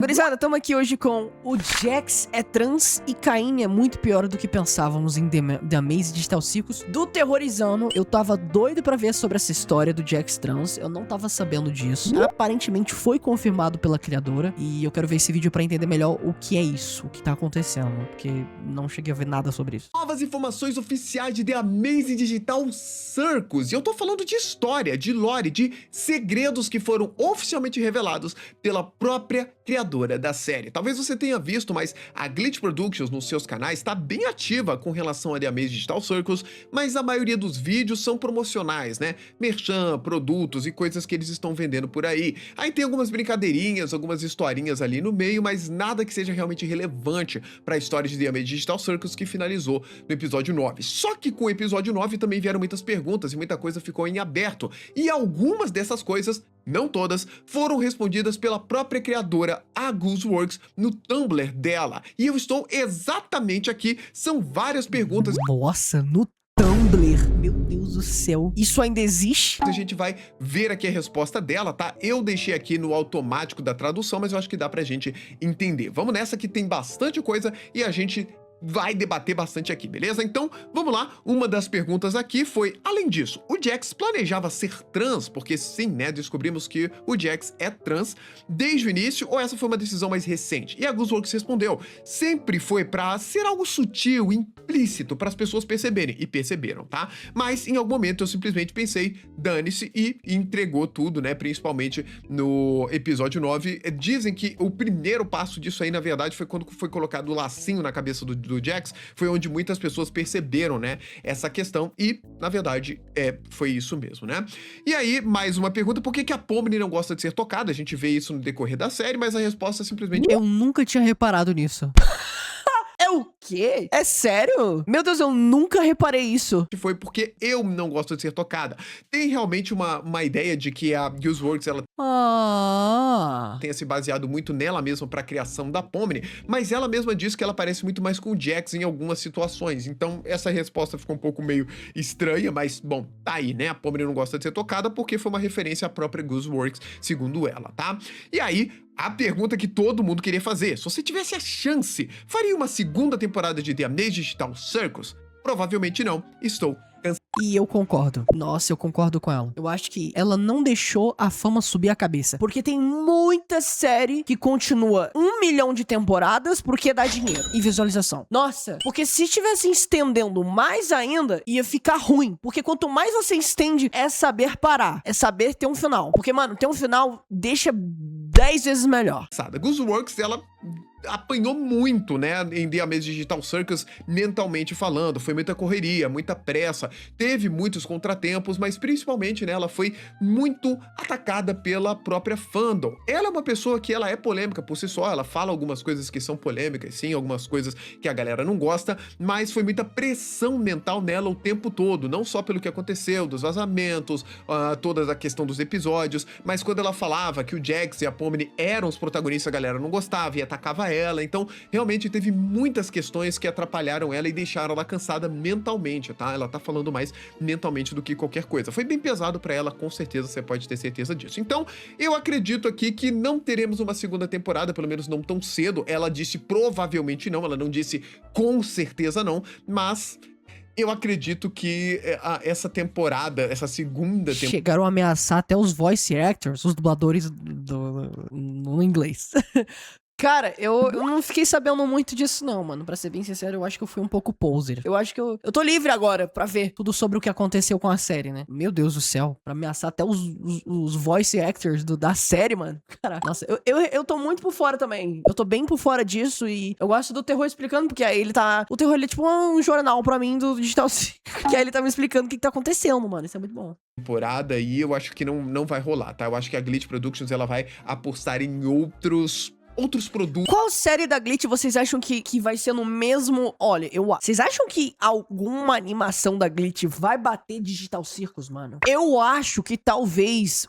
Gurizada, estamos aqui hoje com o Jax é trans e Caim é muito pior do que pensávamos em The Amazing Digital Circus do Terrorizando. Eu tava doido pra ver sobre essa história do Jax trans, eu não tava sabendo disso. Aparentemente foi confirmado pela criadora e eu quero ver esse vídeo pra entender melhor o que é isso, o que tá acontecendo, porque não cheguei a ver nada sobre isso. Novas informações oficiais de The Amazing Digital Circus. E eu tô falando de história, de lore, de segredos que foram oficialmente revelados pela própria criadora da série. Talvez você tenha visto, mas a Glitch Productions nos seus canais está bem ativa com relação a The Amazing Digital Circus, mas a maioria dos vídeos são promocionais, né? Merchan, produtos e coisas que eles estão vendendo por aí. Aí tem algumas brincadeirinhas, algumas historinhas ali no meio, mas nada que seja realmente relevante para a história de The Amazing Digital Circus que finalizou no episódio 9. Só que com o episódio 9 também vieram muitas perguntas e muita coisa ficou em aberto. E algumas dessas coisas, não todas, foram respondidas pela própria criadora, a Gooseworks, no Tumblr dela. E eu estou exatamente aqui, são várias perguntas. Nossa, no Tumblr, meu Deus do céu, isso ainda existe? A gente vai ver aqui a resposta dela, tá? Eu deixei aqui no automático da tradução, mas eu acho que dá pra gente entender. Vamos nessa que tem bastante coisa e a gente vai debater bastante aqui, beleza? Então, vamos lá. Uma das perguntas aqui foi, além disso, o Jax planejava ser trans? Porque sim, né, descobrimos que o Jax é trans desde o início, ou essa foi uma decisão mais recente? E a Gooseworks respondeu, sempre foi pra ser algo sutil, implícito, para as pessoas perceberem, e perceberam, tá? Mas, em algum momento, eu simplesmente pensei, dane-se, e entregou tudo, né, principalmente no episódio 9. Dizem que o primeiro passo disso aí, na verdade, foi quando foi colocado o lacinho na cabeça do Jax, foi onde muitas pessoas perceberam, né, essa questão e, na verdade, foi isso mesmo, né? E aí, mais uma pergunta, por que a Pomni não gosta de ser tocada? A gente vê isso no decorrer da série, mas a resposta é simplesmente... Eu nunca tinha reparado nisso. É o quê? É sério? Meu Deus, eu nunca reparei isso. Foi porque eu não gosto de ser tocada. Tem realmente uma ideia de que a Gooseworks, ela tenha se baseado muito nela mesma para a criação da Pomni, mas ela mesma diz que ela parece muito mais com o Jax em algumas situações. Então, essa resposta ficou um pouco meio estranha, mas, bom, tá aí, né? A Pomni não gosta de ser tocada porque foi uma referência à própria Gooseworks, segundo ela, tá? E aí, a pergunta que todo mundo queria fazer, se você tivesse a chance, faria uma segunda temporada de The Amazing Digital Circus? Provavelmente não, estou cansado. E eu concordo. Nossa, eu concordo com ela. Eu acho que ela não deixou a fama subir a cabeça. Porque tem muita série que continua 1 milhão de temporadas porque dá dinheiro e visualização. Nossa, porque se estivesse estendendo mais ainda, ia ficar ruim. Porque quanto mais você estende, é saber parar. É saber ter um final. Porque, mano, ter um final deixa 10 vezes melhor. A Gooseworks, ela apanhou muito, né, em The Amazing Digital Circus, mentalmente falando. Foi muita correria, muita pressa, teve muitos contratempos, mas principalmente, né, ela foi muito atacada pela própria fandom. Ela é uma pessoa que ela é polêmica por si só, ela fala algumas coisas que são polêmicas, sim, algumas coisas que a galera não gosta, mas foi muita pressão mental nela o tempo todo, não só pelo que aconteceu, dos vazamentos, toda a questão dos episódios, mas quando ela falava que o Jax e a Pomni eram os protagonistas, a galera não gostava e atacava ela, então realmente teve muitas questões que atrapalharam ela e deixaram ela cansada mentalmente, tá? Ela tá falando mais mentalmente do que qualquer coisa. Foi bem pesado pra ela, com certeza, você pode ter certeza disso. Então, eu acredito aqui que não teremos uma segunda temporada, pelo menos não tão cedo. Ela disse provavelmente não, ela não disse com certeza não, mas eu acredito que essa temporada, essa segunda temporada... Chegaram a ameaçar até os voice actors, os dubladores no inglês. Cara, eu não fiquei sabendo muito disso não, mano. Pra ser bem sincero, eu acho que eu fui um pouco poser. Eu acho que eu tô livre agora pra ver tudo sobre o que aconteceu com a série, né? Meu Deus do céu, pra ameaçar até os voice actors da série, mano. Caraca, nossa, eu tô muito por fora também. Eu tô bem por fora disso e eu gosto do Terror explicando, porque aí ele tá... O Terror, ele é tipo um jornal pra mim do Digital Circus. Que aí ele tá me explicando o que tá acontecendo, mano. Isso é muito bom. Temporada e eu acho que não vai rolar, tá? Eu acho que a Glitch Productions, ela vai apostar em outros produtos. Qual série da Glitch vocês acham que vai ser no mesmo... Olha, vocês acham que alguma animação da Glitch vai bater Digital Circus, mano? Eu acho que talvez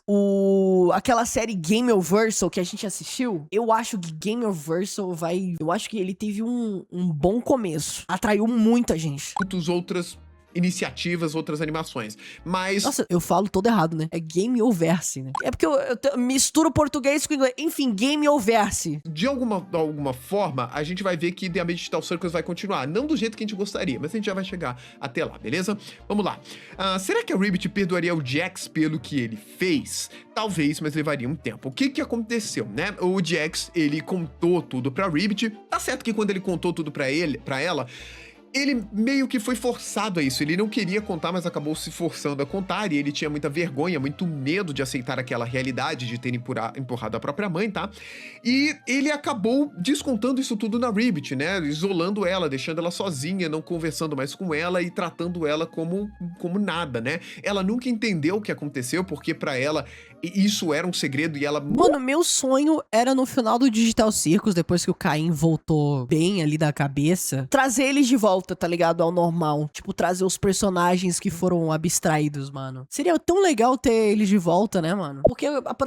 aquela série Gameoversal que a gente assistiu, eu acho que Gameoversal vai... Eu acho que ele teve um bom começo. Atraiu muita gente. Outras iniciativas, outras animações. Mas... Nossa, eu falo todo errado, né? É Game Overse, né? É porque eu misturo português com inglês. Enfim, Game Overse. De alguma forma, a gente vai ver que The Amazing Digital Circus vai continuar. Não do jeito que a gente gostaria, mas a gente já vai chegar até lá, beleza? Vamos lá. Será que a Ribbit perdoaria o Jax pelo que ele fez? Talvez, mas levaria um tempo. O que aconteceu, né? O Jax, ele contou tudo pra Ribbit. Tá certo que quando ele contou tudo pra ela, ele meio que foi forçado a isso. Ele não queria contar, mas acabou se forçando a contar. E ele tinha muita vergonha, muito medo de aceitar aquela realidade de ter empurrado a própria mãe, tá? E ele acabou descontando isso tudo na Ribbit, né? Isolando ela, deixando ela sozinha, não conversando mais com ela e tratando ela como nada, né? Ela nunca entendeu o que aconteceu, porque pra ela isso era um segredo e ela... Mano, meu sonho era no final do Digital Circus, depois que o Caim voltou bem ali da cabeça, trazer eles de volta, tá ligado? Ao normal. Tipo, trazer os personagens que foram abstraídos, mano. Seria tão legal ter eles de volta, né, mano? Porque,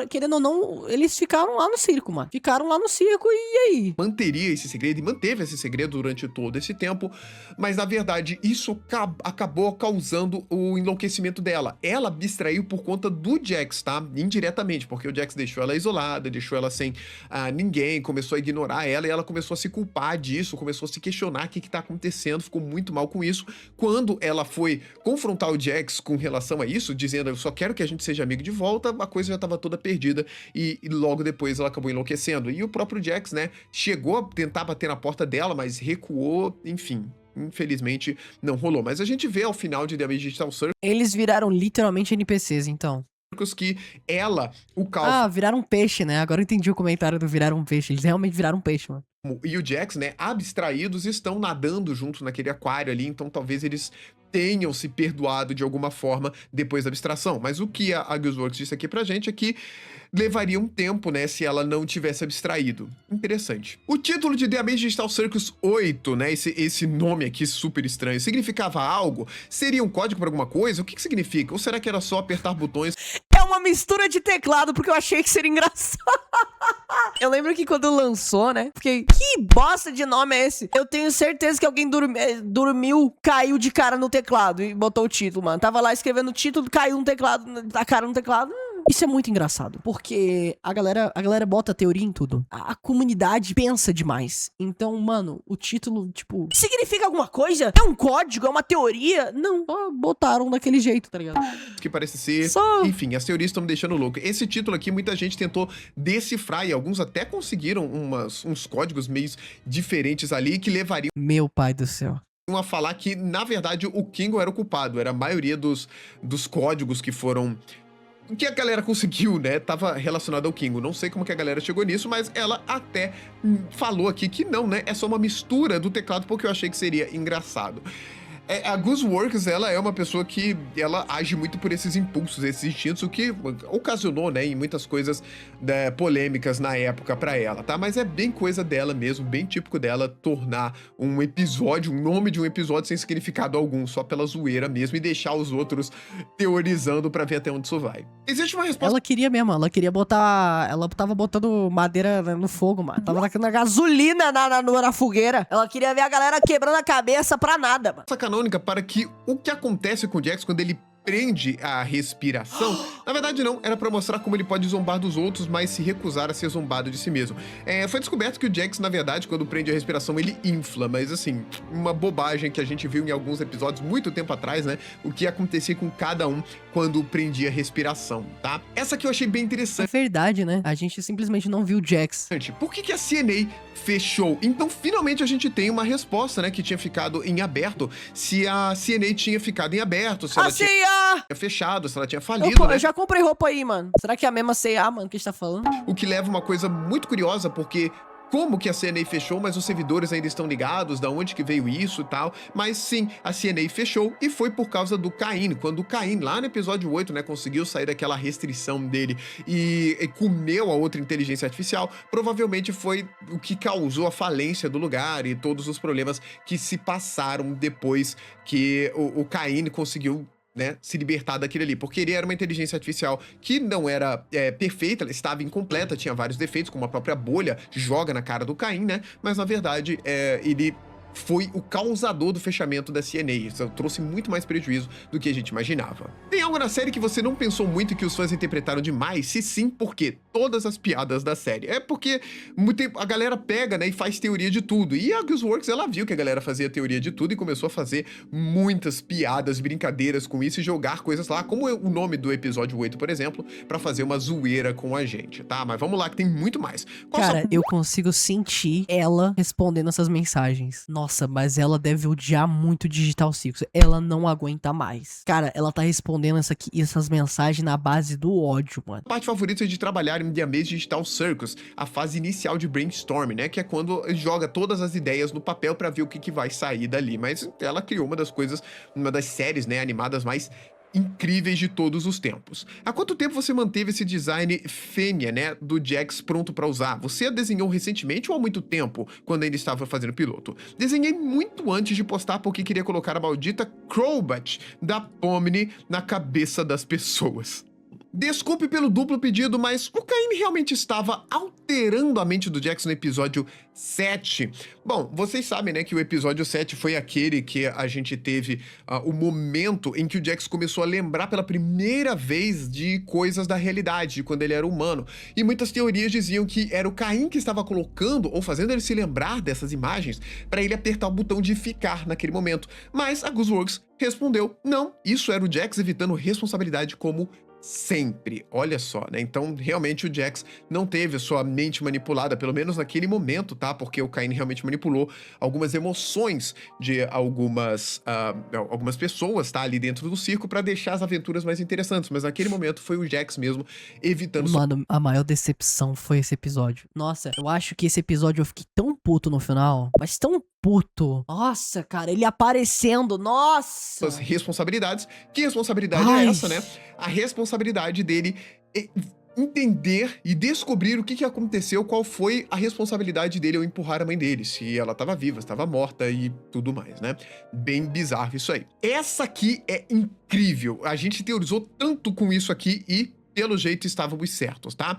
querendo ou não, eles ficaram lá no circo, mano. Ficaram lá no circo e aí? Manteria esse segredo e manteve esse segredo durante todo esse tempo, mas na verdade isso acabou causando o enlouquecimento dela. Ela abstraiu por conta do Jax, tá? Indiretamente, porque o Jax deixou ela isolada, deixou ela sem ninguém, começou a ignorar ela e ela começou a se culpar disso, começou a se questionar o que tá acontecendo, ficou muito mal com isso. Quando ela foi confrontar o Jax com relação a isso, dizendo eu só quero que a gente seja amigo de volta, a coisa já tava toda perdida e logo depois ela acabou enlouquecendo. E o próprio Jax, né, chegou a tentar bater na porta dela, mas recuou, enfim. Infelizmente não rolou. Mas a gente vê ao final de The Amazing Digital Circus... Eles viraram literalmente NPCs, então. Que ela, o Cal... viraram um peixe, né? Agora eu entendi o comentário do viraram um peixe. Eles realmente viraram um peixe, mano. E o Jax, né, abstraídos, estão nadando junto naquele aquário ali, então talvez eles tenham se perdoado de alguma forma depois da abstração. Mas o que a Guildworks disse aqui pra gente é que levaria um tempo, né, se ela não tivesse abstraído. Interessante. O título de The Amazing Digital Circus 8, né, esse nome aqui super estranho, significava algo? Seria um código pra alguma coisa? O que significa? Ou será que era só apertar botões? É uma mistura de teclado, porque eu achei que seria engraçado. Eu lembro que quando lançou, né, fiquei, que bosta de nome é esse? Eu tenho certeza que alguém dormiu, caiu de cara no teclado e botou o título, mano. Tava lá escrevendo o título, caiu no teclado, a cara no teclado. Isso é muito engraçado, porque a galera bota teoria em tudo. A comunidade pensa demais. Então, mano, o título, tipo, significa alguma coisa? É um código? É uma teoria? Não, só botaram daquele jeito, tá ligado? Que parece ser... Enfim, as teorias estão me deixando louco. Esse título aqui, muita gente tentou decifrar e alguns até conseguiram uns códigos meio diferentes ali que levariam... Meu pai do céu. A falar que, na verdade, o Kingo era o culpado. Era a maioria dos códigos que foram... que a galera conseguiu, né, tava relacionado ao Kingo. Não sei como que a galera chegou nisso, mas ela até falou aqui que não, né, é só uma mistura do teclado, porque eu achei que seria engraçado. A Guildworks, ela é uma pessoa que ela age muito por esses impulsos, esses instintos, o que ocasionou, né, em muitas coisas polêmicas na época pra ela, tá? Mas é bem coisa dela mesmo, bem típico dela tornar um episódio, um nome de um episódio sem significado algum, só pela zoeira mesmo, e deixar os outros teorizando pra ver até onde isso vai. Existe uma resposta... Ela queria mesmo, ela queria botar... Ela tava botando madeira no fogo, mano. Tava tacando gasolina na fogueira. Ela queria ver a galera quebrando a cabeça pra nada, mano. Canônica para que o que acontece com o Jax quando ele prende a respiração, na verdade não, era pra mostrar como ele pode zombar dos outros, mas se recusar a ser zombado de si mesmo. Foi descoberto que o Jax, na verdade, quando prende a respiração, ele infla, mas assim, uma bobagem que a gente viu em alguns episódios muito tempo atrás, né, o que acontecia com cada um quando prendia a respiração, tá? Essa aqui eu achei bem interessante. É verdade, né? A gente simplesmente não viu o Jax. Por que a CNA fechou? Então, finalmente a gente tem uma resposta, né, que tinha ficado em aberto, se a CNA tinha ficado em aberto, se ela tinha fechado, se ela tinha falido, né? Eu já comprei roupa aí, mano. Será que é a mesma C&A, mano, que a gente tá falando? O que leva uma coisa muito curiosa, porque... como que a CNA fechou, mas os servidores ainda estão ligados, da onde que veio isso e tal. Mas sim, a CNA fechou e foi por causa do Caim. Quando o Caim, lá no episódio 8, né, conseguiu sair daquela restrição dele e comeu a outra inteligência artificial, provavelmente foi o que causou a falência do lugar e todos os problemas que se passaram depois que o Caim conseguiu, né, se libertar daquele ali, porque ele era uma inteligência artificial que não era perfeita, ela estava incompleta, tinha vários defeitos, como a própria bolha joga na cara do Caim, né, mas na verdade ele foi o causador do fechamento da CNA. Isso trouxe muito mais prejuízo do que a gente imaginava. Tem algo na série que você não pensou muito e que os fãs interpretaram demais? Se sim, por quê? Todas as piadas da série. É porque a galera pega, né, e faz teoria de tudo. E a Guessworks, ela viu que a galera fazia teoria de tudo e começou a fazer muitas piadas, brincadeiras com isso e jogar coisas lá, como o nome do episódio 8, por exemplo, pra fazer uma zoeira com a gente, tá? Mas vamos lá que tem muito mais. Cara, eu consigo sentir ela respondendo essas mensagens. Nossa, mas ela deve odiar muito Digital Circus. Ela não aguenta mais. Cara, ela tá respondendo essas mensagens na base do ódio, mano. A parte favorita de trabalhar em The Amazing Digital Circus, a fase inicial de brainstorming, né? Que é quando joga todas as ideias no papel pra ver o que vai sair dali. Mas ela criou uma das séries, né, animadas mais incríveis de todos os tempos. Há quanto tempo você manteve esse design fêmea, né, do Jax pronto pra usar? Você a desenhou recentemente ou há muito tempo, quando ainda estava fazendo piloto? Desenhei muito antes de postar porque queria colocar a maldita Crobat da Pomni na cabeça das pessoas. Desculpe pelo duplo pedido, mas o Caim realmente estava alterando a mente do Jax no episódio 7. Bom, vocês sabem, né, que o episódio 7 foi aquele que a gente teve o momento em que o Jax começou a lembrar pela primeira vez de coisas da realidade, de quando ele era humano. E muitas teorias diziam que era o Caim que estava colocando ou fazendo ele se lembrar dessas imagens para ele apertar o botão de ficar naquele momento. Mas a Guessworks respondeu, não, isso era o Jax evitando responsabilidade como sempre. Olha só, né? Então, realmente, o Jax não teve a sua mente manipulada, pelo menos naquele momento, tá? Porque o Cain realmente manipulou algumas emoções de algumas pessoas, tá? Ali dentro do circo pra deixar as aventuras mais interessantes. Mas naquele momento foi o Jax mesmo evitando... Mano, a maior decepção foi esse episódio. Nossa, eu acho que esse episódio eu fiquei tão puto no final. Mas tão puto. Nossa, cara, ele aparecendo. Nossa! As responsabilidades. Que responsabilidade é essa, né? A responsabilidade dele é entender e descobrir o que aconteceu, qual foi a responsabilidade dele ao empurrar a mãe dele, se ela estava viva, se estava morta e tudo mais, né? Bem bizarro isso aí. Essa aqui é incrível. A gente teorizou tanto com isso aqui e, pelo jeito, estávamos certos, tá?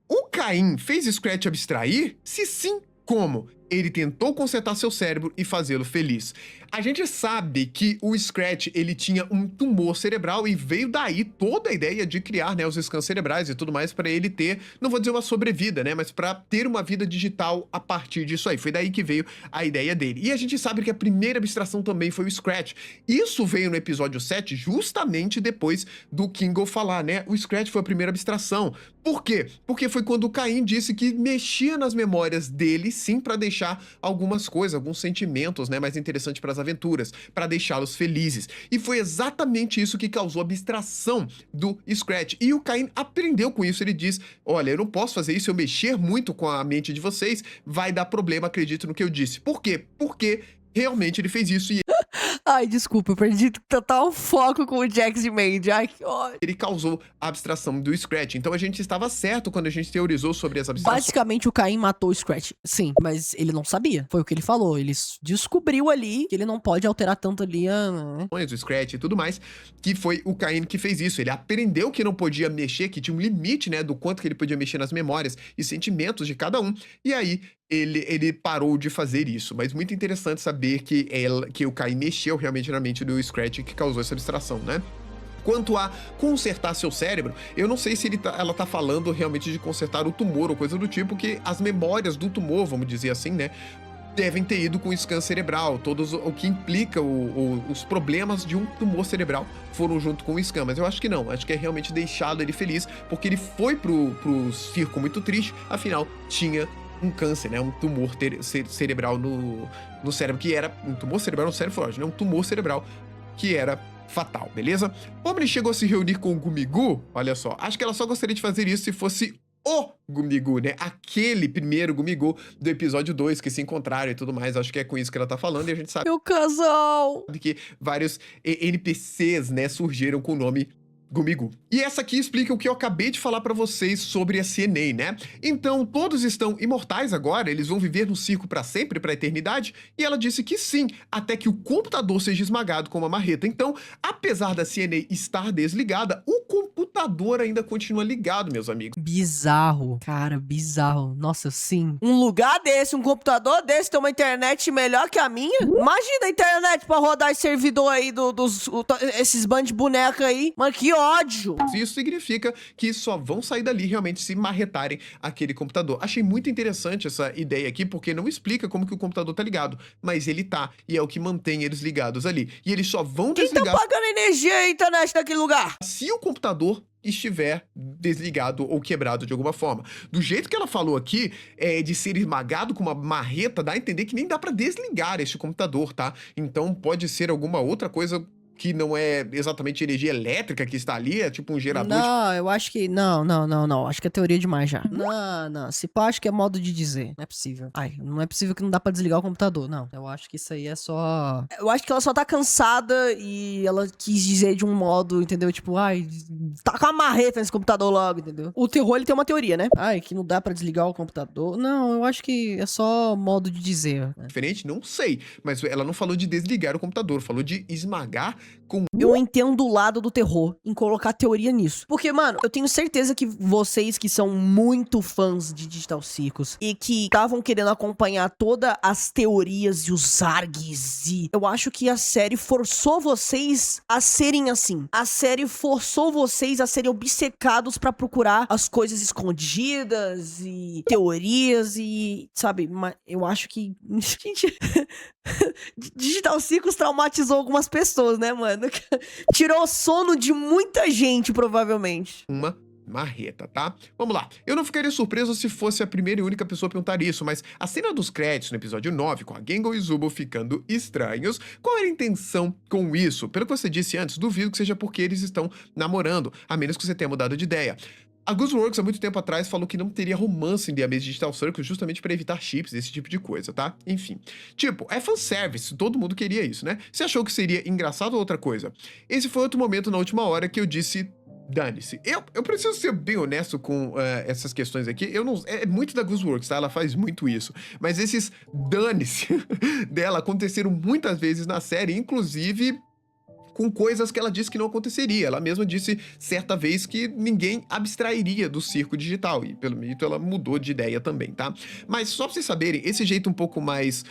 O Caim fez Scratch abstrair? Se sim, como? Ele tentou consertar seu cérebro e fazê-lo feliz. A gente sabe que o Scratch, ele tinha um tumor cerebral e veio daí toda a ideia de criar, né, os scans cerebrais e tudo mais para ele ter, não vou dizer uma sobrevida, né, mas para ter uma vida digital a partir disso aí. Foi daí que veio a ideia dele. E a gente sabe que a primeira abstração também foi o Scratch. Isso veio no episódio 7 justamente depois do Kingo falar, né, o Scratch foi a primeira abstração. Por quê? Porque foi quando o Caim disse que mexia nas memórias dele, sim, para deixar algumas coisas, alguns sentimentos, né, mais interessantes para as aventuras, para deixá-los felizes. E foi exatamente isso que causou a abstração do Scratch. E o Caim aprendeu com isso. Ele diz, olha, eu não posso fazer isso, eu mexer muito com a mente de vocês, vai dar problema, acredito no que eu disse. Por quê? Porque realmente ele fez isso e ai, desculpa, eu perdi total foco com o Jax de Mage. Ai, que ódio. ele causou a abstração do Scratch. Então a gente estava certo quando a gente teorizou sobre as abstrações. Basicamente, o Caim matou o Scratch. Sim, mas ele não sabia. Foi o que ele falou. Ele descobriu ali que ele não pode alterar tanto ali o Scratch e tudo mais, que foi o Caim que fez isso. Ele aprendeu que não podia mexer, que tinha um limite, né, do quanto que ele podia mexer nas memórias e sentimentos de cada um. E aí, ele parou de fazer isso. Mas muito interessante saber que o Caim mexeu realmente na mente do Scratch que causou essa abstração, né? Quanto a consertar seu cérebro, eu não sei se ela tá falando realmente de consertar o tumor ou coisa do tipo, que as memórias do tumor, vamos dizer assim, né, devem ter ido com o scan cerebral, todos o que implica os problemas de um tumor cerebral foram junto com o scan, mas eu acho que não, acho que é realmente deixado ele feliz, porque ele foi pro circo muito triste, afinal, tinha um câncer, né, um tumor cerebral no cérebro, que era um tumor cerebral no cérebro, né, um tumor cerebral que era fatal, beleza? Pobre chegou a se reunir com o Gumigu, olha só, acho que ela só gostaria de fazer isso se fosse o Gumigu, né? Aquele primeiro Gumigu do episódio 2 que se encontraram e tudo mais, acho que é com isso que ela tá falando e a gente sabe meu casal! que vários NPCs, né, surgiram com o nome Gumigu. E essa aqui explica o que eu acabei de falar pra vocês sobre a CNA, né? Então, todos estão imortais agora, eles vão viver no circo pra sempre, pra eternidade? E ela disse que sim, até que o computador seja esmagado com uma marreta. Então, apesar da CNA estar desligada, o computador ainda continua ligado, meus amigos. Bizarro, cara, bizarro. Nossa, sim. Um lugar desse, um computador desse, tem uma internet melhor que a minha? Imagina a internet pra rodar esse servidor aí esses bandos de boneca aí. Mano, que ódio. Isso significa que só vão sair dali realmente se marretarem aquele computador. Achei muito interessante essa ideia aqui, porque não explica como que o computador tá ligado, mas ele tá, e é o que mantém eles ligados ali. E eles só vão desligar... Quem tá pagando a energia e a internet naquele lugar? Se o computador estiver desligado ou quebrado de alguma forma. Do jeito que ela falou aqui, de ser esmagado com uma marreta, dá a entender que nem dá pra desligar este computador, tá? Então pode ser alguma outra coisa que não é exatamente energia elétrica que está ali, é tipo um gerador. Não, eu acho que... Não. Acho que é teoria demais já. Não. Se pá, acho que é modo de dizer. Não é possível. Não é possível que não dá pra desligar o computador. Não, eu acho que isso aí é só... Eu acho que ela só tá cansada e ela quis dizer de um modo, entendeu? Tipo, tá com a marreta nesse computador logo, entendeu? O terror, ele tem uma teoria, né? Que não dá pra desligar o computador. Não, eu acho que é só modo de dizer. Né? Diferente? Não sei. Mas ela não falou de desligar o computador, falou de esmagar com... Eu entendo o lado do terror em colocar teoria nisso. Porque, mano, eu tenho certeza que vocês que são muito fãs de Digital Circus e que estavam querendo acompanhar todas as teorias e os args e... Eu acho que a série forçou vocês a serem assim. A série forçou vocês a serem obcecados pra procurar as coisas escondidas e teorias e... Sabe? Mas eu acho que... Gente... Digital Circus traumatizou algumas pessoas, né, mano? Tirou o sono de muita gente, provavelmente. Uma marreta, tá? Vamos lá. Eu não ficaria surpreso se fosse a primeira e única pessoa a perguntar isso, mas a cena dos créditos no episódio 9, com a Gengo e Zubo ficando estranhos, qual era a intenção com isso? Pelo que você disse antes, duvido que seja porque eles estão namorando, a menos que você tenha mudado de ideia. A Gooseworks, há muito tempo atrás, falou que não teria romance em The Amazing Digital Circus justamente pra evitar chips, esse tipo de coisa, tá? Enfim. Tipo, é fanservice, todo mundo queria isso, né? Você achou que seria engraçado ou outra coisa? Esse foi outro momento na última hora que eu disse... Dane-se. Eu preciso ser bem honesto com essas questões aqui. Eu não... É muito da Gooseworks, tá? Ela faz muito isso. Mas esses dane-se dela aconteceram muitas vezes na série, inclusive... com coisas que ela disse que não aconteceria. Ela mesma disse certa vez que ninguém abstrairia do circo digital, e pelo mito ela mudou de ideia também, tá? Mas só pra vocês saberem, esse jeito um pouco mais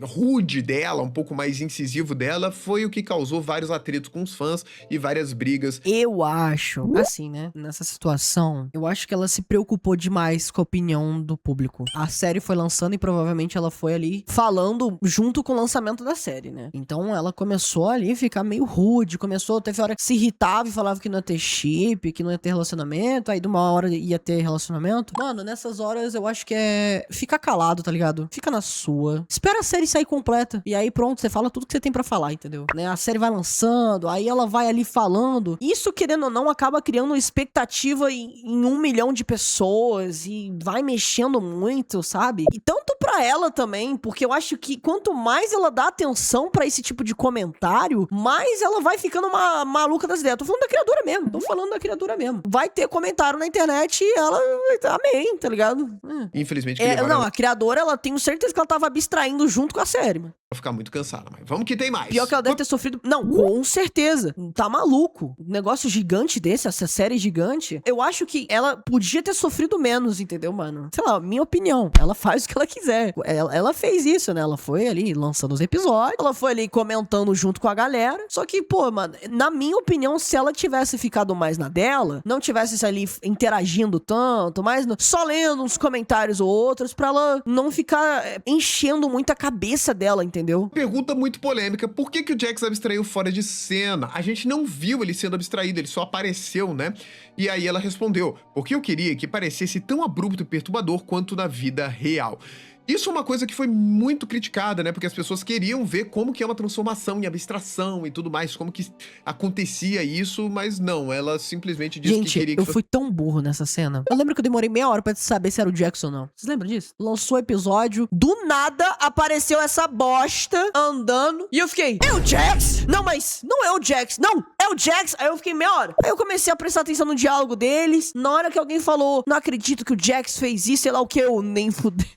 rude dela, um pouco mais incisivo dela, foi o que causou vários atritos com os fãs e várias brigas. Eu acho, assim, né, nessa situação, eu acho que ela se preocupou demais com a opinião do público. A série foi lançando e provavelmente ela foi ali falando junto com o lançamento da série, né? Então ela começou ali ficar meio rude, teve hora que se irritava e falava que não ia ter chip, que não ia ter relacionamento, aí de uma hora ia ter relacionamento. Mano, nessas horas eu acho que é ficar calado, tá ligado? Fica na sua. Espera a série sair completa. E aí pronto, você fala tudo que você tem pra falar, entendeu? Né? A série vai lançando, aí ela vai ali falando. Isso, querendo ou não, acaba criando expectativa em 1 milhão de pessoas e vai mexendo muito, sabe? E tanto pra ela também, porque eu acho que quanto mais ela dá atenção pra esse tipo de comentário, mais ela vai ficando uma maluca das ideias. Tô falando da criatura mesmo. Vai ter comentário na internet e ela... Amém, tá ligado? Infelizmente... Não, a criadora, ela tenho certeza que ela tava abstraindo junto com a série, mano. Vai ficar muito cansada, mas vamos que tem mais. Pior que ela deve ter sofrido... Não, com certeza. Tá maluco. Um negócio gigante desse, essa série gigante, eu acho que ela podia ter sofrido menos, entendeu, mano? Sei lá, minha opinião. Ela faz o que ela quiser. Ela fez isso, né? Ela foi ali lançando os episódios, ela foi ali comentando junto com a galera. Só que, pô, mano, na minha opinião, se ela tivesse ficado mais na dela, não tivesse ali interagindo tanto, mas só lendo uns comentários ou outros, pra ela não ficar enchendo muito a cabeça dela, entendeu? Pergunta muito polêmica, por que o Jax abstraiu fora de cena? A gente não viu ele sendo abstraído, ele só apareceu, né? E aí ela respondeu, porque eu queria que parecesse tão abrupto e perturbador quanto na vida real. Isso é uma coisa que foi muito criticada, né? Porque as pessoas queriam ver como que é uma transformação em abstração e tudo mais, como que acontecia isso, mas não, ela simplesmente disse que Gente, queria que eu fui tão burro nessa cena. Eu lembro que eu demorei meia hora pra saber se era o Jackson ou não. Vocês lembram disso? Lançou o episódio, do nada apareceu essa bosta andando, e eu fiquei, é o Jax? Não, mas não é o Jax. Não, é o Jax. Aí eu fiquei meia hora. Aí eu comecei a prestar atenção no diálogo deles. Na hora que alguém falou, não acredito que o Jax fez isso, sei lá o que, eu nem fudei.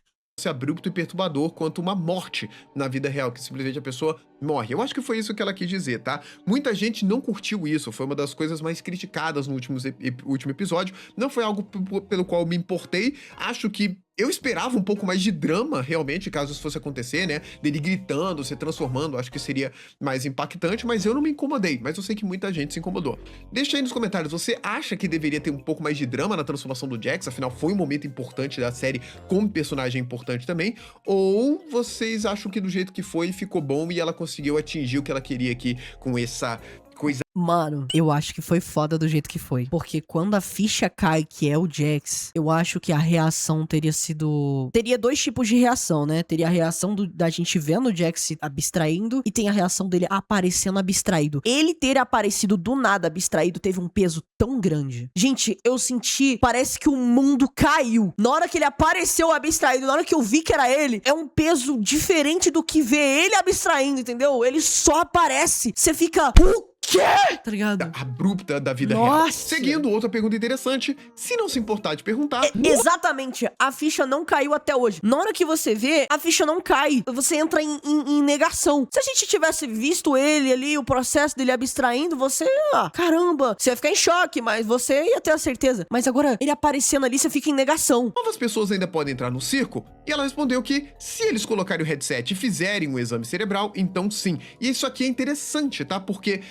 abrupto e perturbador quanto uma morte na vida real, que simplesmente a pessoa morre. Eu acho que foi isso que ela quis dizer, tá? Muita gente não curtiu isso, foi uma das coisas mais criticadas no último episódio. Não foi algo pelo qual eu me importei. Acho que eu esperava um pouco mais de drama, realmente, caso isso fosse acontecer, né? Dele gritando, se transformando, acho que seria mais impactante, mas eu não me incomodei. Mas eu sei que muita gente se incomodou. Deixa aí nos comentários, você acha que deveria ter um pouco mais de drama na transformação do Jax? Afinal, foi um momento importante da série, como personagem importante também. Ou vocês acham que do jeito que foi, ficou bom e ela conseguiu atingir o que ela queria aqui com essa coisa? Mano, eu acho que foi foda do jeito que foi. Porque quando a ficha cai que é o Jax, eu acho que a reação teria sido... Teria dois tipos de reação, né? Teria a reação da gente vendo o Jax se abstraindo e tem a reação dele aparecendo abstraído. Ele ter aparecido do nada abstraído teve um peso tão grande. Gente, eu senti... Parece que o mundo caiu. Na hora que ele apareceu abstraído, na hora que eu vi que era ele, é um peso diferente do que ver ele abstraindo, entendeu? Ele só aparece. Você fica... quê? Tá ligado? Abrupta da vida real. Nossa! Seguindo, outra pergunta interessante, se não se importar de perguntar... Exatamente, a ficha não caiu até hoje. Na hora que você vê, a ficha não cai. Você entra em negação. Se a gente tivesse visto ele ali, o processo dele abstraindo, você... caramba, você ia ficar em choque, mas você ia ter a certeza. Mas agora, ele aparecendo ali, você fica em negação. Novas pessoas ainda podem entrar no circo? E ela respondeu que, se eles colocarem o headset e fizerem um exame cerebral, então sim. E isso aqui é interessante, tá? Porque...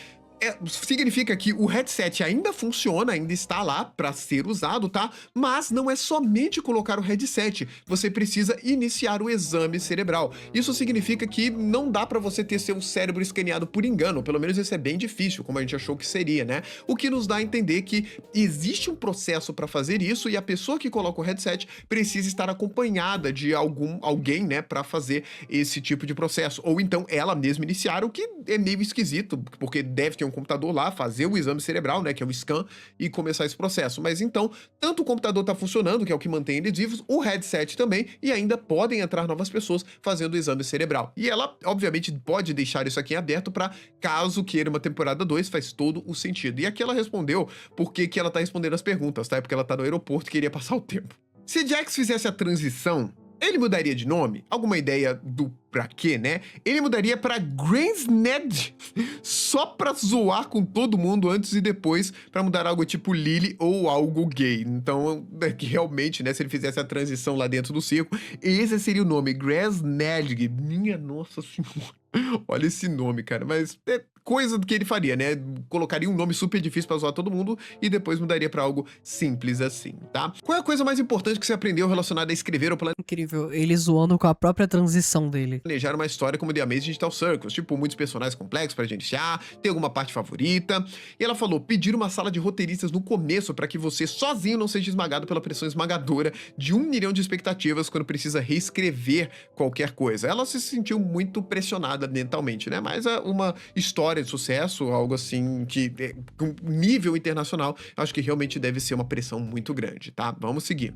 significa que o headset ainda funciona, ainda está lá para ser usado, tá? Mas não é somente colocar o headset, você precisa iniciar o exame cerebral. Isso significa que não dá para você ter seu cérebro escaneado por engano, pelo menos isso é bem difícil, como a gente achou que seria, né? O que nos dá a entender que existe um processo para fazer isso e a pessoa que coloca o headset precisa estar acompanhada de alguém, né, para fazer esse tipo de processo. Ou então ela mesma iniciar, o que é meio esquisito, porque deve ter um computador lá, fazer o exame cerebral, né, que é o scan, e começar esse processo. Mas então, tanto o computador tá funcionando, que é o que mantém eles vivos, o headset também, e ainda podem entrar novas pessoas fazendo o exame cerebral. E ela, obviamente, pode deixar isso aqui em aberto para caso queira uma temporada 2, faz todo o sentido. E aqui ela respondeu porque que ela tá respondendo as perguntas, tá? É porque ela tá no aeroporto e queria passar o tempo. Se Jax fizesse a transição, ele mudaria de nome? Alguma ideia do pra quê, né? Ele mudaria pra Grace Ned, só pra zoar com todo mundo antes e depois, pra mudar algo tipo Lily ou algo gay. Então, que realmente, né, se ele fizesse a transição lá dentro do circo, esse seria o nome, Grace Ned. Minha nossa senhora. Olha esse nome, cara, mas é coisa que ele faria, né? Colocaria um nome super difícil pra zoar todo mundo e depois mudaria pra algo simples assim, tá? Qual é a coisa mais importante que você aprendeu relacionada a escrever ou Incrível, ele zoando com a própria transição dele. planejar uma história como The Amazing Digital Circus? Tipo, muitos personagens complexos pra gerenciar, tem alguma parte favorita? E ela falou, pedir uma sala de roteiristas no começo pra que você sozinho não seja esmagado pela pressão esmagadora de 1 milhão de expectativas quando precisa reescrever qualquer coisa. Ela se sentiu muito pressionada mentalmente, né? Mas é uma história de sucesso, algo assim que com nível internacional, acho que realmente deve ser uma pressão muito grande, tá? Vamos seguir.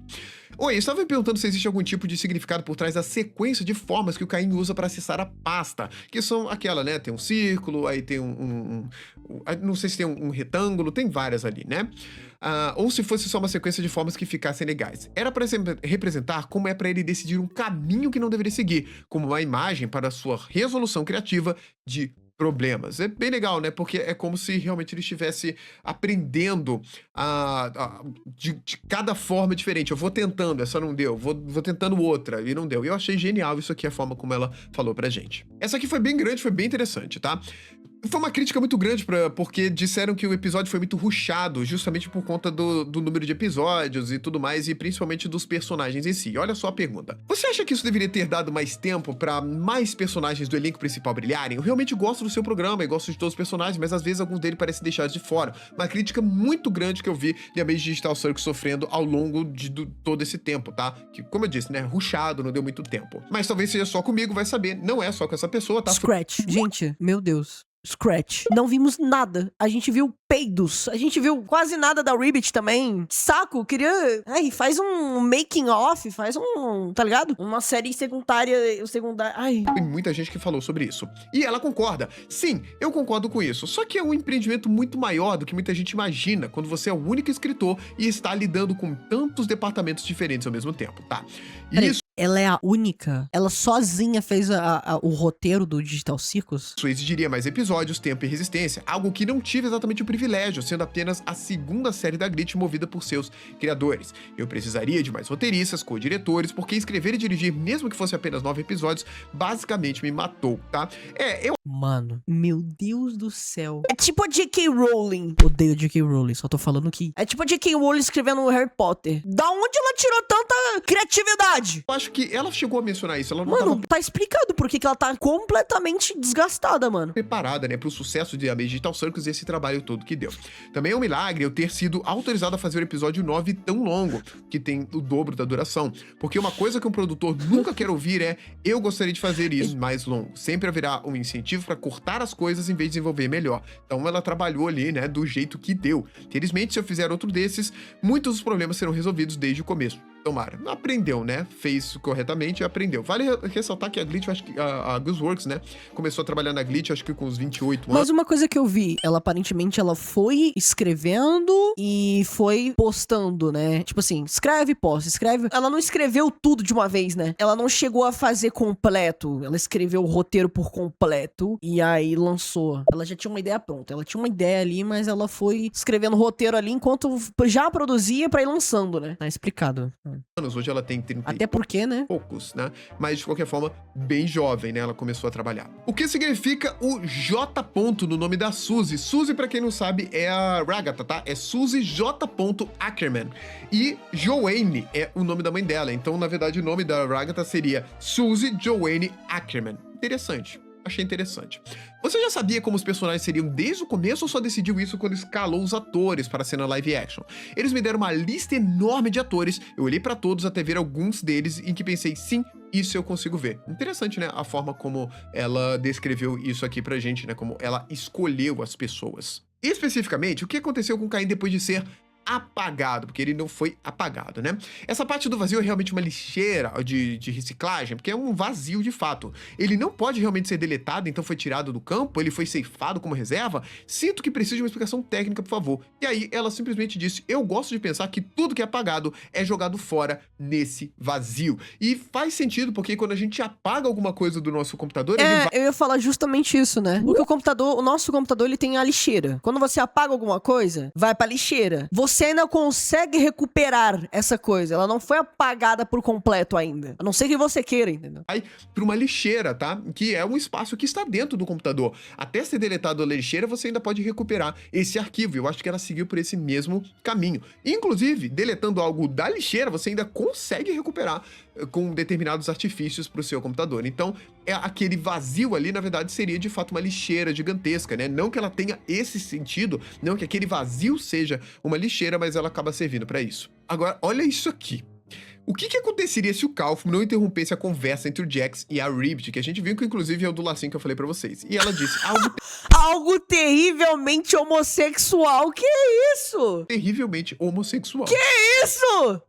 Oi, eu estava me perguntando se existe algum tipo de significado por trás da sequência de formas que o Caim usa para acessar a pasta, que são aquela, né? Tem um círculo, aí tem não sei se tem um retângulo, tem várias ali, né? Ou se fosse só uma sequência de formas que ficassem legais. Era para representar como é para ele decidir um caminho que não deveria seguir, como uma imagem para sua resolução criativa de problemas. É bem legal, né? Porque é como se realmente ele estivesse aprendendo de cada forma diferente. Eu vou tentando, essa não deu. Vou tentando outra, e não deu. E eu achei genial isso aqui, a forma como ela falou pra gente. Essa aqui foi bem grande, foi bem interessante, tá? Foi uma crítica muito grande, porque disseram que o episódio foi muito rushado, justamente por conta do número de episódios e tudo mais, e principalmente dos personagens em si. Olha só a pergunta. Você acha que isso deveria ter dado mais tempo pra mais personagens do elenco principal brilharem? Eu realmente gosto do seu programa e gosto de todos os personagens, mas às vezes alguns deles parecem deixados de fora. Uma crítica muito grande que eu vi The Amazing Digital Circus sofrendo ao longo de todo esse tempo, tá? Que, como eu disse, né, rushado, não deu muito tempo. Mas talvez seja só comigo, vai saber. Não é só com essa pessoa, tá? Scratch. Gente, meu Deus. Scratch. Não vimos nada. A gente viu peidos. A gente viu quase nada da Ribbit também. Saco, queria... Ai, faz um making off, faz um... Tá ligado? Uma série secundária... Ai. Tem muita gente que falou sobre isso. E ela concorda. Sim, eu concordo com isso. Só que é um empreendimento muito maior do que muita gente imagina quando você é o único escritor e está lidando com tantos departamentos diferentes ao mesmo tempo, tá? Peraí, Isso ela é a única? Ela sozinha fez o roteiro do Digital Circus? exigiria mais episódios, tempo e resistência, algo que não tive exatamente o privilégio, sendo apenas a segunda série da Glitch movida por seus criadores. Eu precisaria de mais roteiristas, co-diretores, porque escrever e dirigir, mesmo que fosse apenas 9 episódios, basicamente me matou, tá? Eu Mano, meu Deus do céu. É tipo a J.K. Rowling. Odeio a J.K. Rowling, só tô falando que... É tipo a J.K. Rowling escrevendo o Harry Potter. Da onde ela tirou tanta criatividade? acho que ela chegou a mencionar isso, ela não Mano, tava tá explicado por que ela tá completamente desgastada, mano. preparada, né, pro sucesso de A Amazing Digital Circus e esse trabalho todo que deu. Também é um milagre eu ter sido autorizado a fazer o episódio 9 tão longo, que tem o dobro da duração, porque uma coisa que um produtor nunca quer ouvir é eu gostaria de fazer isso mais longo. Sempre haverá um incentivo pra cortar as coisas em vez de desenvolver melhor. Então ela trabalhou ali, né, do jeito que deu. Felizmente, se eu fizer outro desses, muitos dos problemas serão resolvidos desde o começo. Tomara. Aprendeu, né? Fez corretamente e aprendeu. Vale ressaltar que a Glitch, acho que a Gooseworks, né? Começou a trabalhar na Glitch, acho que com uns 28 anos. Mas uma coisa que eu vi, ela aparentemente ela foi escrevendo e foi postando, né? Tipo assim, escreve, posta, escreve. Ela não escreveu tudo de uma vez, né? Ela não chegou a fazer completo. Ela escreveu o roteiro por completo e aí lançou. Ela já tinha uma ideia pronta. Ela tinha uma ideia ali, mas ela foi escrevendo o roteiro ali enquanto já produzia pra ir lançando, né? Tá explicado. Hoje ela tem 30 Até porque, né? poucos, né? Mas de qualquer forma, bem jovem, né? Ela começou a trabalhar. O que significa o J. no nome da Suzy? Suzy, pra quem não sabe, é a Ragatha, tá? É Suzy J. Ackerman. E Joanne é o nome da mãe dela. Então, na verdade, o nome da Ragatha seria Suzy Joanne Ackerman. Interessante. Achei interessante. Você já sabia como os personagens seriam desde o começo ou só decidiu isso quando escalou os atores para a cena live action? Eles me deram uma lista enorme de atores, eu olhei para todos até ver alguns deles em que pensei, sim, isso eu consigo ver. Interessante, né? A forma como ela descreveu isso aqui pra gente, né? Como ela escolheu as pessoas. Especificamente, o que aconteceu com Caim depois de ser apagado, porque ele não foi apagado, né? Essa parte do vazio é realmente uma lixeira de reciclagem, porque é um vazio de fato. Ele não pode realmente ser deletado, então foi tirado do campo, ele foi ceifado como reserva? Sinto que precisa de uma explicação técnica, por favor. E aí ela simplesmente disse, eu gosto de pensar que tudo que é apagado é jogado fora nesse vazio. E faz sentido, porque quando a gente apaga alguma coisa do nosso computador, ele vai... Eu ia falar justamente isso, né? Porque o nosso computador, ele tem a lixeira. Quando você apaga alguma coisa, vai pra lixeira. Você ainda consegue recuperar essa coisa. Ela não foi apagada por completo ainda. A não ser que você queira, entendeu? Vai para uma lixeira, tá? Que é um espaço que está dentro do computador. Até ser deletado a lixeira, você ainda pode recuperar esse arquivo. Eu acho que ela seguiu por esse mesmo caminho. Inclusive, deletando algo da lixeira, você ainda consegue recuperar com determinados artifícios para o seu computador. Então, aquele vazio ali, na verdade, seria de fato uma lixeira gigantesca, né? Não que ela tenha esse sentido, não que aquele vazio seja uma lixeira, mas ela acaba servindo para isso. Agora, olha isso aqui. O que aconteceria se o Kaufman não interrompesse a conversa entre o Jax e a Ribbit, que a gente viu que inclusive é o do lacinho que eu falei pra vocês. E ela disse algo Algo terrivelmente homossexual. Que isso? terrivelmente homossexual. Isso?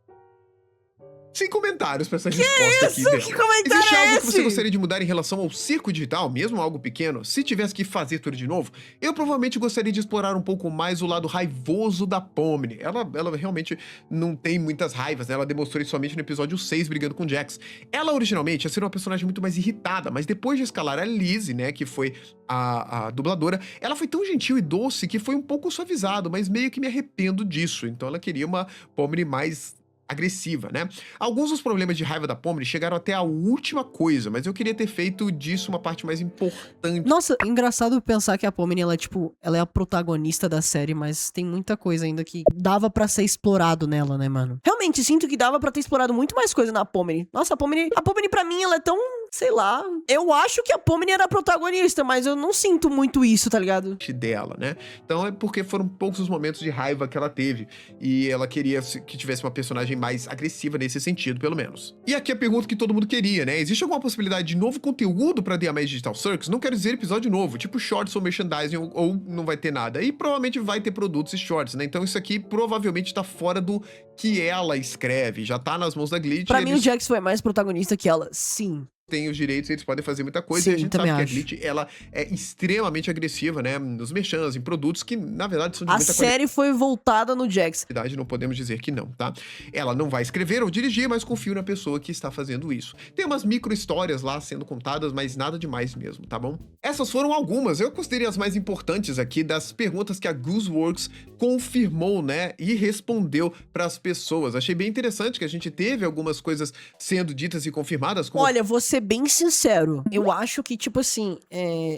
Sem comentários pra essa resposta aqui dela. Que comentário Existe é algo que esse? você gostaria de mudar em relação ao circo digital, mesmo algo pequeno? Se tivesse que fazer tudo de novo, eu provavelmente gostaria de explorar um pouco mais o lado raivoso da Pomni. Ela realmente não tem muitas raivas, né? Ela demonstrou isso somente no episódio 6, brigando com Jax. Ela originalmente ia ser uma personagem muito mais irritada, mas depois de escalar a Lizzie, né, que foi a dubladora, ela foi tão gentil e doce que foi um pouco suavizado, mas meio que me arrependo disso. Então ela queria uma Pomni mais agressiva, né? Alguns dos problemas de raiva da Pomni chegaram até a última coisa, mas eu queria ter feito disso uma parte mais importante. Nossa, engraçado pensar que a Pomni, ela é tipo, ela é a protagonista da série, mas tem muita coisa ainda que dava pra ser explorado nela, né, mano? Realmente, sinto que dava pra ter explorado muito mais coisa na Pomni. Nossa, a Pomni pra mim, ela é tão, sei lá, eu acho que a Pomni era a protagonista, mas eu não sinto muito isso, tá ligado? Dela, né? Então é porque foram poucos os momentos de raiva que ela teve e ela queria que tivesse uma personagem mais agressiva nesse sentido, pelo menos. E aqui a pergunta que todo mundo queria, né? Existe alguma possibilidade de novo conteúdo pra The Amazing Digital Circus? Não quero dizer episódio novo, tipo shorts ou merchandising, ou não vai ter nada. E provavelmente vai ter produtos e shorts, né? Então isso aqui provavelmente tá fora do que ela escreve, já tá nas mãos da Glitch. Pra mim, o Jax foi mais protagonista que ela, sim. Tem os direitos, eles podem fazer muita coisa. Sim, e a gente sabe que acho. a Glitch, ela é extremamente agressiva, né? Nos merchans, em produtos que, na verdade, são de muita A série foi voltada no Jax. qualidade. Não podemos dizer que não, tá? Ela não vai escrever ou dirigir, mas confio na pessoa que está fazendo isso. Tem umas micro histórias lá sendo contadas, mas nada demais mesmo, tá bom? Essas foram algumas, eu considerei as mais importantes aqui, das perguntas que a Gooseworks confirmou, né? E respondeu para as pessoas. Achei bem interessante que a gente teve algumas coisas sendo ditas e confirmadas. Como... Olha, vou ser bem sincero. Eu acho que, tipo assim,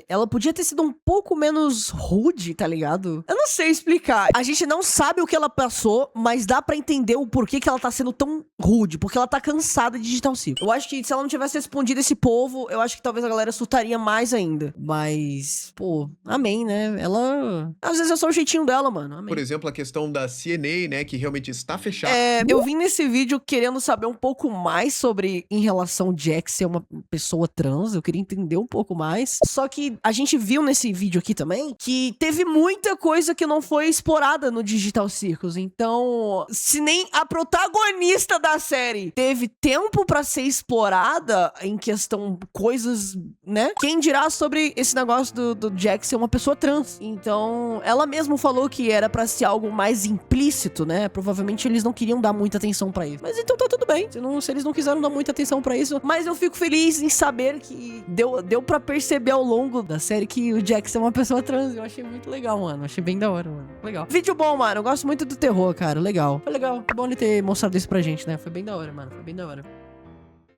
ela podia ter sido um pouco menos rude, tá ligado? Eu não sei explicar. A gente não sabe o que ela passou, mas dá pra entender o porquê que ela tá sendo tão rude. Porque ela tá cansada de Digital Circus. Eu acho que se ela não tivesse respondido esse povo, eu acho que talvez a galera surtaria mais ainda. Mas, pô, amém, né? Ela... Às vezes é só o jeitinho dela, mano. Amém. Por exemplo, a questão da CNA, né? Que realmente está fechada. Eu vim nesse vídeo querendo saber um pouco mais sobre, em relação ao Jax ser uma pessoa trans, eu queria entender um pouco mais. Só que a gente viu nesse vídeo aqui também que teve muita coisa que não foi explorada no Digital Circus. Então, se nem a protagonista da série teve tempo pra ser explorada em questão coisas, né? Quem dirá sobre esse negócio do Jax ser uma pessoa trans? Então, ela mesma falou que era pra ser algo mais implícito, né? Provavelmente eles não queriam dar muita atenção pra isso. Mas então tá tudo bem. Se eles não quiseram dar muita atenção pra isso, mas eu fico feliz em saber que deu pra perceber ao longo da série que o Jax é uma pessoa trans. Eu achei muito legal, mano. Achei bem da hora, mano. Legal. Vídeo bom, mano. Eu gosto muito do terror, cara. Legal. Foi legal. Foi bom ele ter mostrado isso pra gente, né? Foi bem da hora, mano. Foi bem da hora.